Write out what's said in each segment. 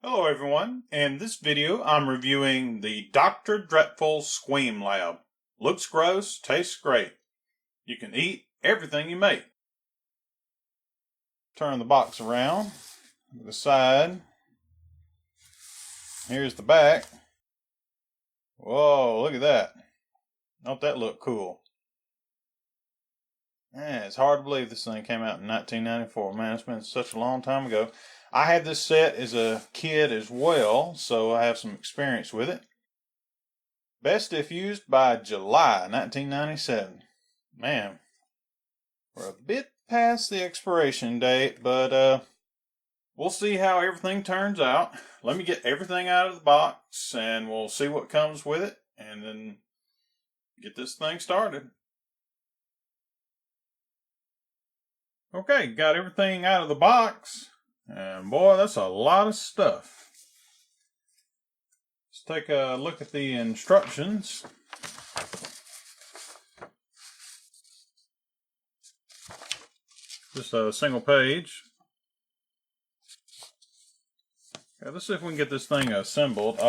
Hello everyone, in this video I'm reviewing the Doctor Dreadful Squeem Lab. Looks gross, tastes great. You can eat everything you make. Turn the box around to the side. Here's the back. Whoa, look at that. Don't that look cool? Man, it's hard to believe this thing came out in 1994. Man, it's been such a long time ago. I had this set as a kid as well, so I have some experience with it. Best if used by July 1997. Man, we're a bit past the expiration date, but we'll see how everything turns out. Let me get everything out of the box and we'll see what comes with it and then get this thing started. Okay, got everything out of the box, and boy, that's a lot of stuff. Let's take a look at the instructions. Just a single page. Okay, let's see if we can get this thing assembled.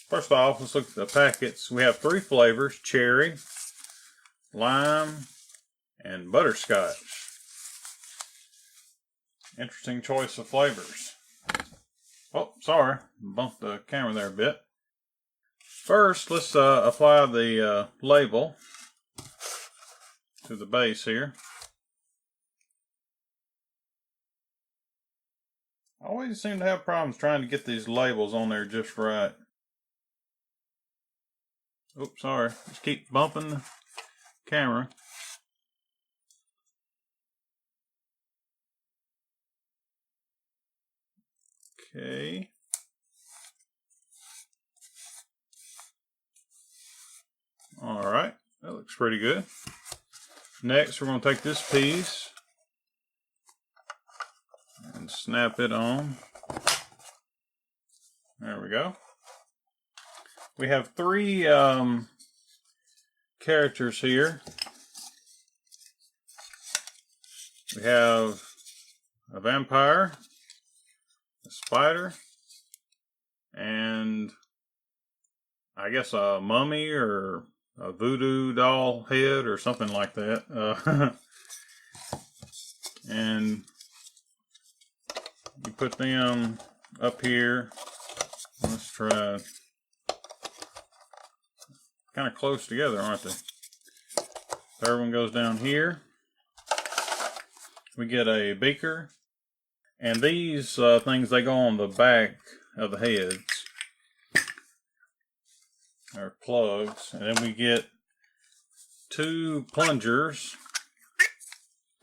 First off, let's look at the packets. We have 3 flavors: cherry, lime, and butterscotch. Interesting choice of flavors. Oh, sorry, bumped the camera there a bit. First, let's apply the label to the base here. I always seem to have problems trying to get these labels on there just right. Oops, sorry. Just keep bumping the camera. Okay. Alright, that looks pretty good. Next, we're going to take this piece and snap it on. There we go. We have 3 characters here. We have a vampire, a spider, and I guess a mummy or a voodoo doll head or something like that. And you put them up here. Let's try. Kind of close together, aren't they? Third one goes down here. We get a beaker. And these things, they go on the back of the heads. They're plugs. And then we get 2 plungers.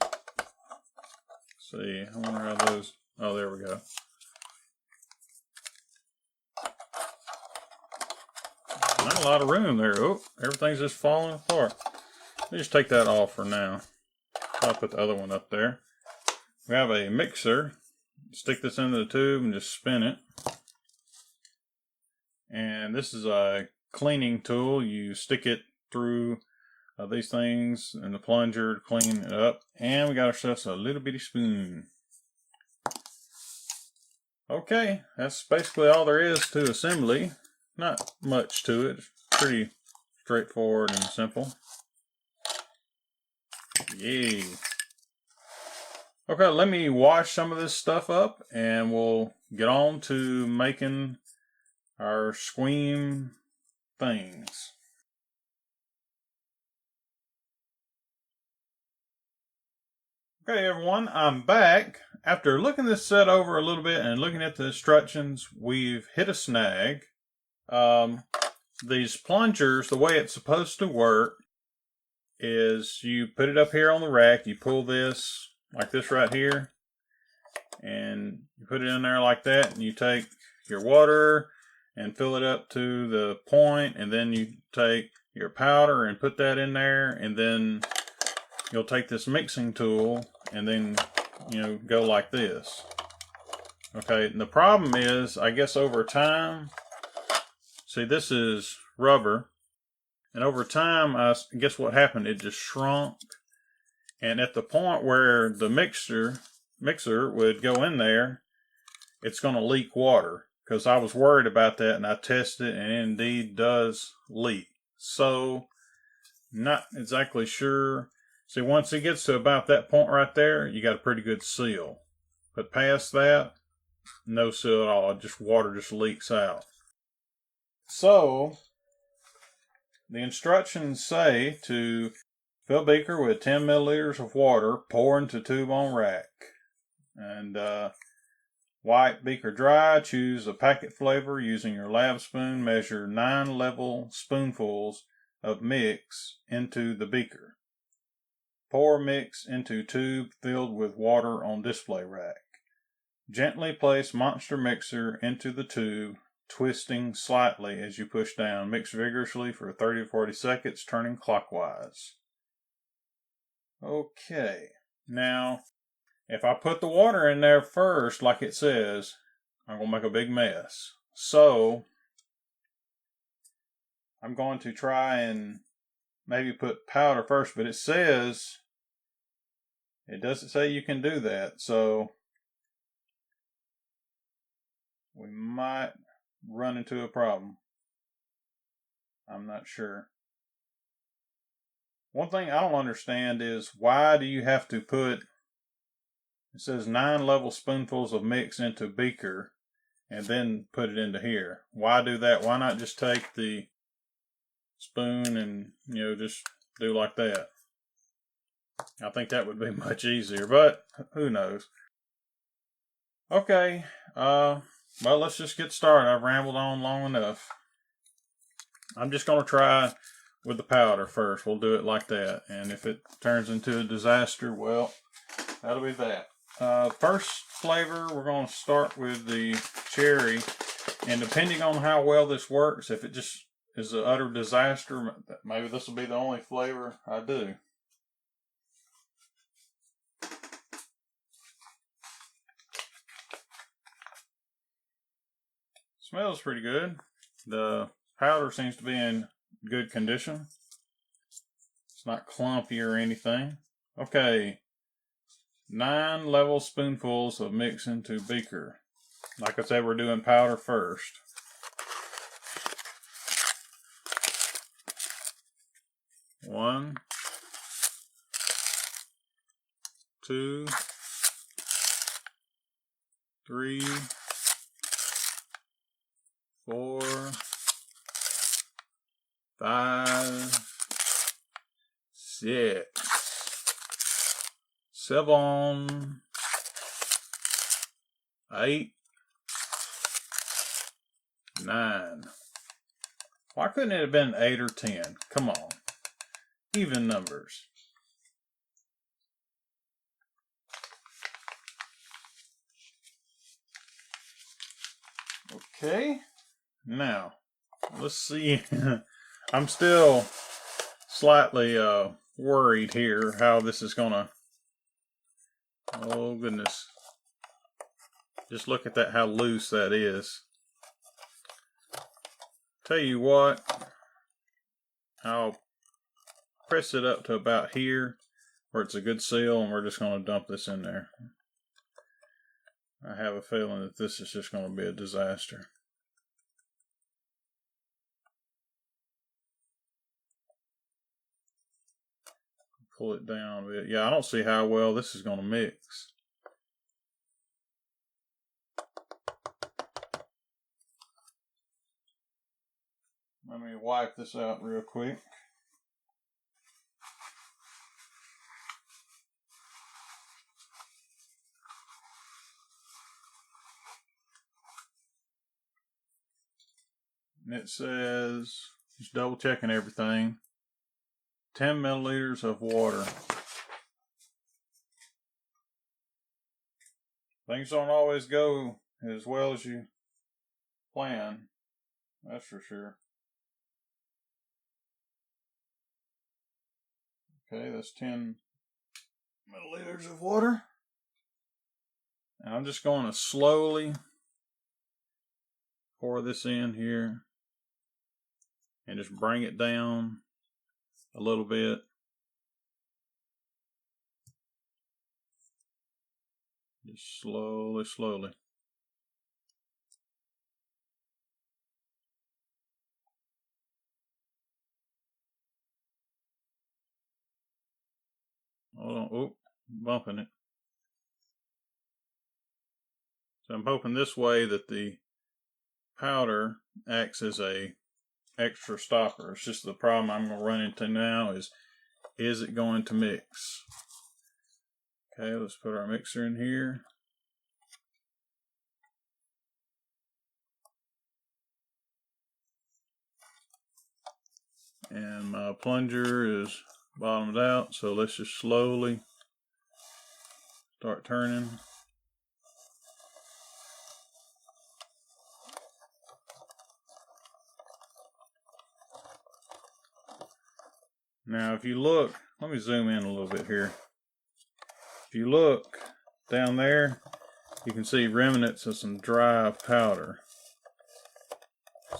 Let's see, I wonder how those... Oh, there we go. Not a lot of room there. Oh, everything's just falling apart. Let me just take that off for now. I'll put the other one up there. We have a mixer. Stick this into the tube and just spin it. And this is a cleaning tool. You stick it through these things in the plunger to clean it up. And we got ourselves a little bitty spoon. Okay, that's basically all there is to assembly. Not much to it. It's pretty straightforward and simple. Yay. Okay, let me wash some of this stuff up and we'll get on to making our Squeem things. Okay everyone, I'm back. After looking this set over a little bit and looking at the instructions, we've hit a snag. These plungers, the way it's supposed to work is you put it up here on the rack, you pull this like this right here, and you put it in there like that, and you take your water and fill it up to the point, and then you take your powder and put that in there, and then you'll take this mixing tool and then, you know, go like this. Okay, and the problem is, I guess over time, see, this is rubber, and over time, I guess what happened, it just shrunk. And at the point where the mixer would go in there, it's going to leak water. because I was worried about that, and I tested it, and it indeed does leak. So, not exactly sure. See, once it gets to about that point right there, you got a pretty good seal. But past that, no seal at all. Just water just leaks out. So, the instructions say to fill beaker with 10 milliliters of water, pour into tube on rack. And wipe beaker dry, choose a packet flavor using your lab spoon, measure 9 level spoonfuls of mix into the beaker. Pour mix into tube filled with water on display rack. Gently place monster mixer into the tube, twisting slightly as you push down. Mix vigorously for 30 to 40 seconds, turning clockwise. Okay, now if I put the water in there first, like it says, I'm going to make a big mess. So, I'm going to try and maybe put powder first, but it doesn't say you can do that. So, we might run into a problem. I'm not sure. One thing I don't understand is, why do you have to put, it says 9 level spoonfuls of mix into beaker and then put it into here. Why do that? Why not just take the spoon and, just do like that? I think that would be much easier, but who knows? Okay, well, let's just get started. I've rambled on long enough. I'm just going to try with the powder first. We'll do it like that. And if it turns into a disaster, well, that'll be that. First flavor, we're going to start with the cherry. And depending on how well this works, if it just is an utter disaster, maybe this will be the only flavor I do. Smells pretty good. The powder seems to be in good condition. It's not clumpy or anything. Okay, 9 level spoonfuls of mix into beaker. Like I said, we're doing powder first. One, two, three, 4, 5, 6, 7, 8, 9. Why couldn't it have been 8 or 10? Come on. Even numbers. Okay. Now, let's see. I'm still slightly worried here how this is gonna. Oh goodness! Just look at that, how loose that is. Tell you what, I'll press it up to about here where it's a good seal, and we're just gonna dump this in there. I have a feeling that this is just gonna be a disaster. Pull it down a bit. Yeah, I don't see how well this is going to mix. Let me wipe this out real quick. And it says, just double checking everything, 10 milliliters of water. Things don't always go as well as you plan, that's for sure. Okay, that's 10 milliliters of water. And I'm just going to slowly pour this in here and just bring it down a little bit. Just slowly, slowly. Hold on. Oop, bumping it. So I'm hoping this way that the powder acts as a extra stopper. It's just the problem I'm going to run into now is it going to mix? Okay, let's put our mixer in here. And my plunger is bottomed out, so let's just slowly start turning. Now if you look, let me zoom in a little bit here. If you look down there, you can see remnants of some dry powder.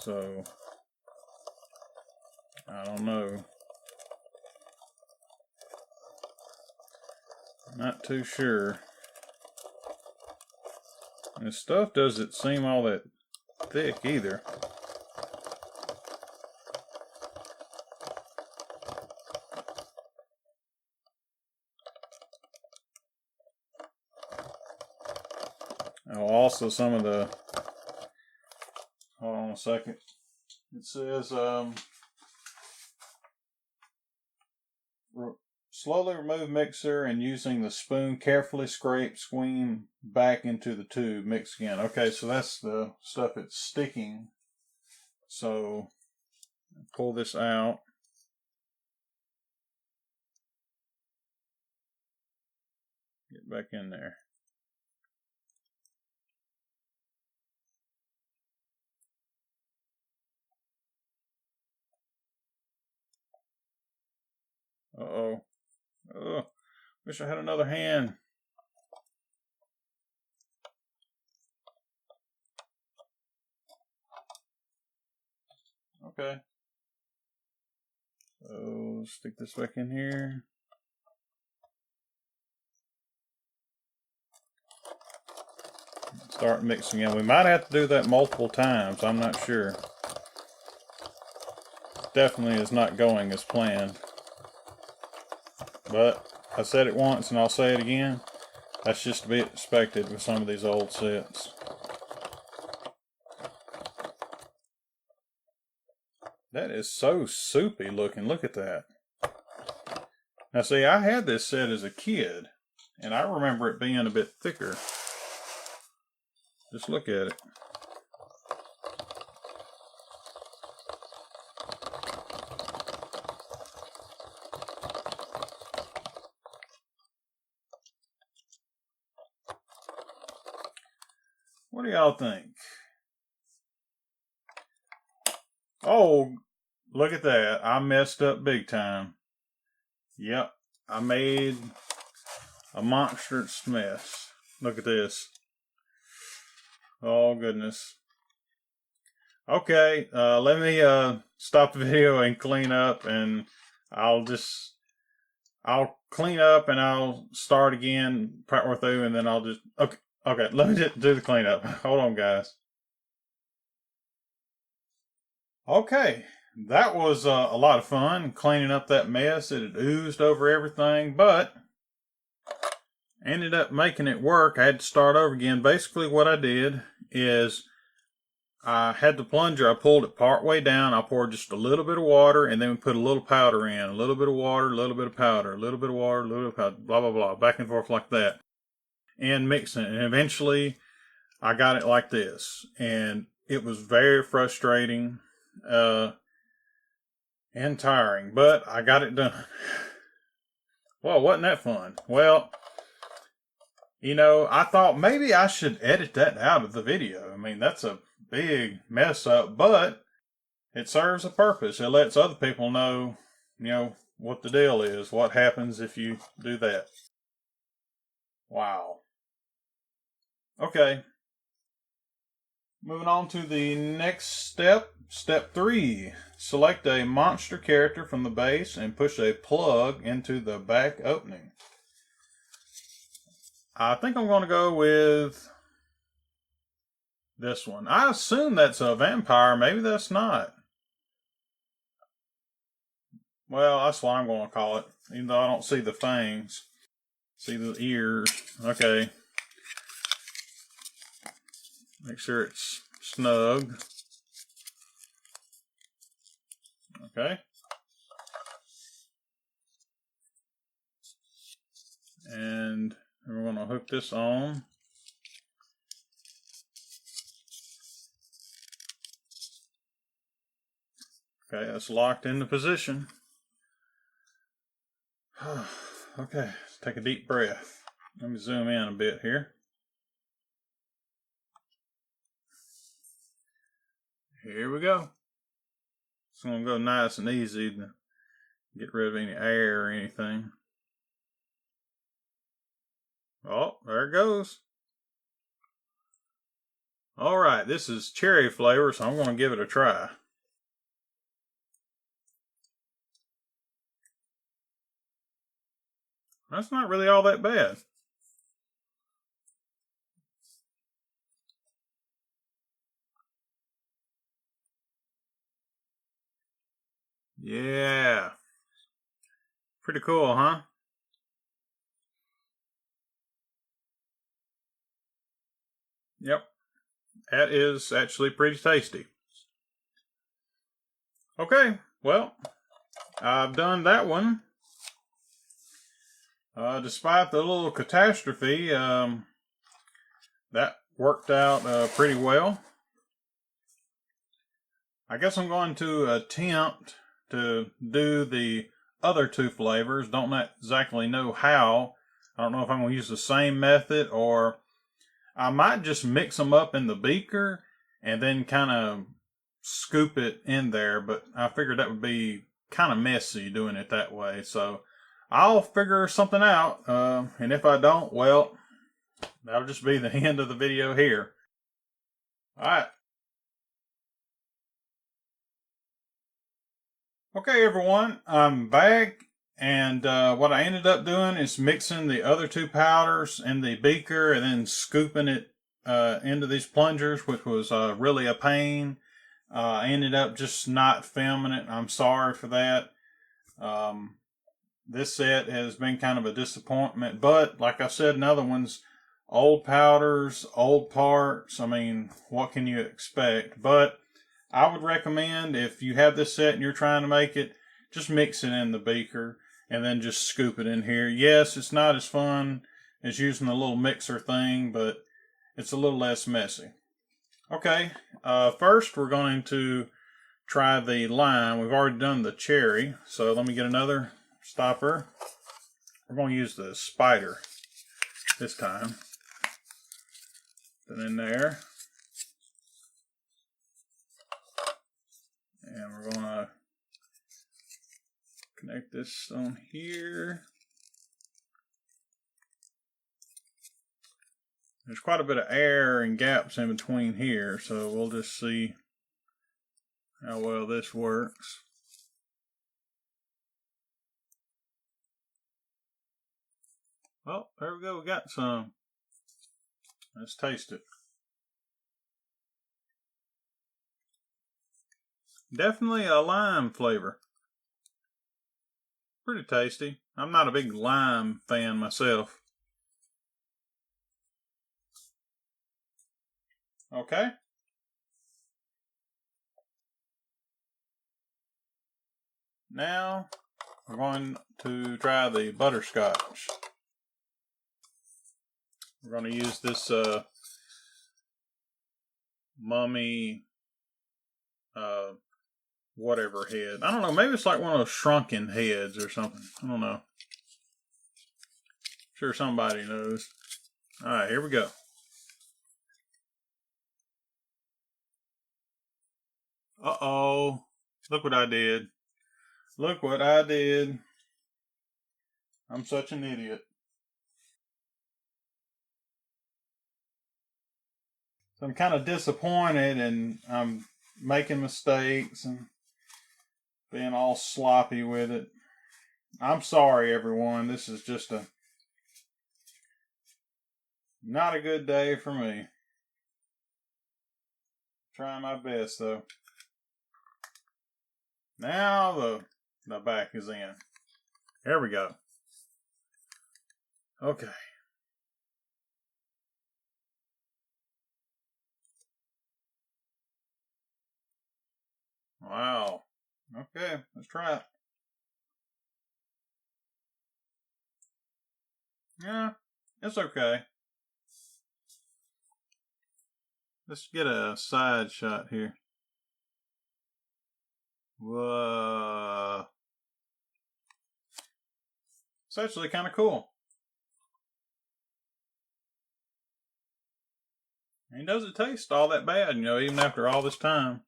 So, I don't know. Not too sure. And this stuff doesn't seem all that thick either. Oh, also some of the, hold on a second. It says, slowly remove mixer and using the spoon carefully scrape Squeem back into the tube. Mix again. Okay, so that's the stuff it's sticking. So pull this out. Get back in there. Uh-oh. Oh, wish I had another hand. Okay. So stick this back in here. Start mixing in. We might have to do that multiple times. I'm not sure. Definitely is not going as planned. But I said it once and I'll say it again. That's just to be expected with some of these old sets. That is so soupy looking. Look at that. Now see, I had this set as a kid, and I remember it being a bit thicker. Just look at it. What do y'all think? Oh, look at that. I messed up big time. Yep, I made a monstrous mess. Look at this. Oh, goodness. Okay, let me stop the video and clean up, and I'll clean up and I'll start again partway through, and then I'll just, okay, let me just do the cleanup. Hold on, guys. Okay, that was a lot of fun cleaning up that mess. It had oozed over everything, but ended up making it work. I had to start over again. Basically what I did is I had the plunger, I pulled it part way down, I poured just a little bit of water, and then we put a little powder in. A little bit of water, a little bit of powder, a little bit of water, a little bit of powder, blah, blah, blah, back and forth like that. And mixing it. And eventually I got it like this. And it was very frustrating and tiring, but I got it done. Well, wasn't that fun? Well, you know, I thought maybe I should edit that out of the video. I mean, that's a big mess up, but it serves a purpose. It lets other people know, you know, what the deal is, what happens if you do that. Wow. Okay. Moving on to the next step. Step 3. Select a monster character from the base and push a plug into the back opening. I think I'm going to go with this one. I assume that's a vampire. Maybe that's not. Well, that's what I'm going to call it, even though I don't see the fangs. See the ears. Okay. Make sure it's snug. Okay. And we're going to hook this on. Okay, that's locked into position. Okay, let's take a deep breath. Let me zoom in a bit here. Here we go. It's going to go nice and easy to get rid of any air or anything. Oh, there it goes. Alright, this is cherry flavor, so I'm going to give it a try. That's not really all that bad. Yeah. Pretty cool, huh? Yep. That is actually pretty tasty. Okay, well, I've done that one. Despite the little catastrophe, that worked out pretty well. I guess I'm going to attempt to do the other two flavors. Don't exactly know how. I don't know if I'm going to use the same method, or I might just mix them up in the beaker and then kind of scoop it in there, but I figured that would be kind of messy doing it that way. So I'll figure something out, and if I don't, well, that'll just be the end of the video here. Alright. Okay, everyone, I'm back, and what I ended up doing is mixing the other two powders in the beaker and then scooping it into these plungers, which was really a pain. I ended up just not filming it. I'm sorry for that. This set has been kind of a disappointment, but like I said in other ones, old powders, old parts, I mean, what can you expect? But I would recommend, if you have this set and you're trying to make it, just mix it in the beaker and then just scoop it in here. Yes, it's not as fun as using the little mixer thing, but it's a little less messy. Okay, first we're going to try the lime. We've already done the cherry, so let me get another stopper. We're going to use the spider this time. Put it in there. And we're going to connect this on here. There's quite a bit of air and gaps in between here, so we'll just see how well this works. Oh, there we go. We got some. Let's taste it. Definitely a lime flavor. Pretty tasty. I'm not a big lime fan myself. Okay. Now we're going to try the butterscotch. We're going to use this mummy whatever head. I don't know, maybe it's like one of those shrunken heads or something. I don't know. Sure somebody knows. Alright, here we go. Uh-oh. Look what I did. Look what I did. I'm such an idiot. So I'm kind of disappointed, and I'm making mistakes and being all sloppy with it. I'm sorry, everyone. This is just not a good day for me. Trying my best, though. Now the back is in. There we go. Okay. Wow. Okay, let's try it. Yeah, it's okay. Let's get a side shot here. Whoa. It's actually kind of cool. It doesn't taste all that bad, you know, even after all this time.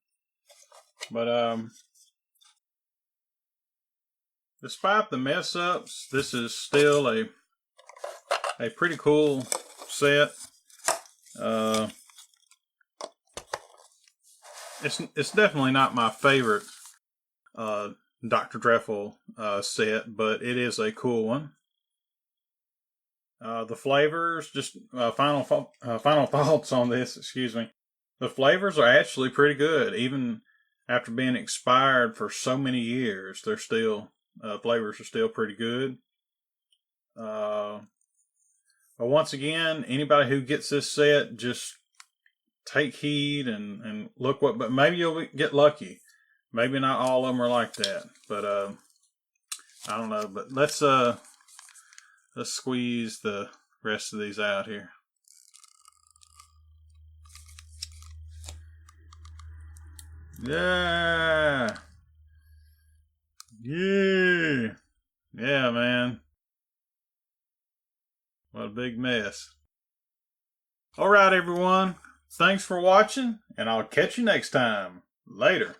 But despite the mess ups, this is still a pretty cool set. It's definitely not my favorite Doctor Dreadful set, but it is a cool one. The flavors, just final thoughts on this. Excuse me. The flavors are actually pretty good, even after being expired for so many years. They're still flavors are still pretty good. But once again, anybody who gets this set, just take heed and look what. But maybe you'll get lucky. Maybe not all of them are like that. But I don't know. But let's squeeze the rest of these out here. Yeah. Yeah. Yeah, man. What a big mess. All right, everyone. Thanks for watching, and I'll catch you next time. Later.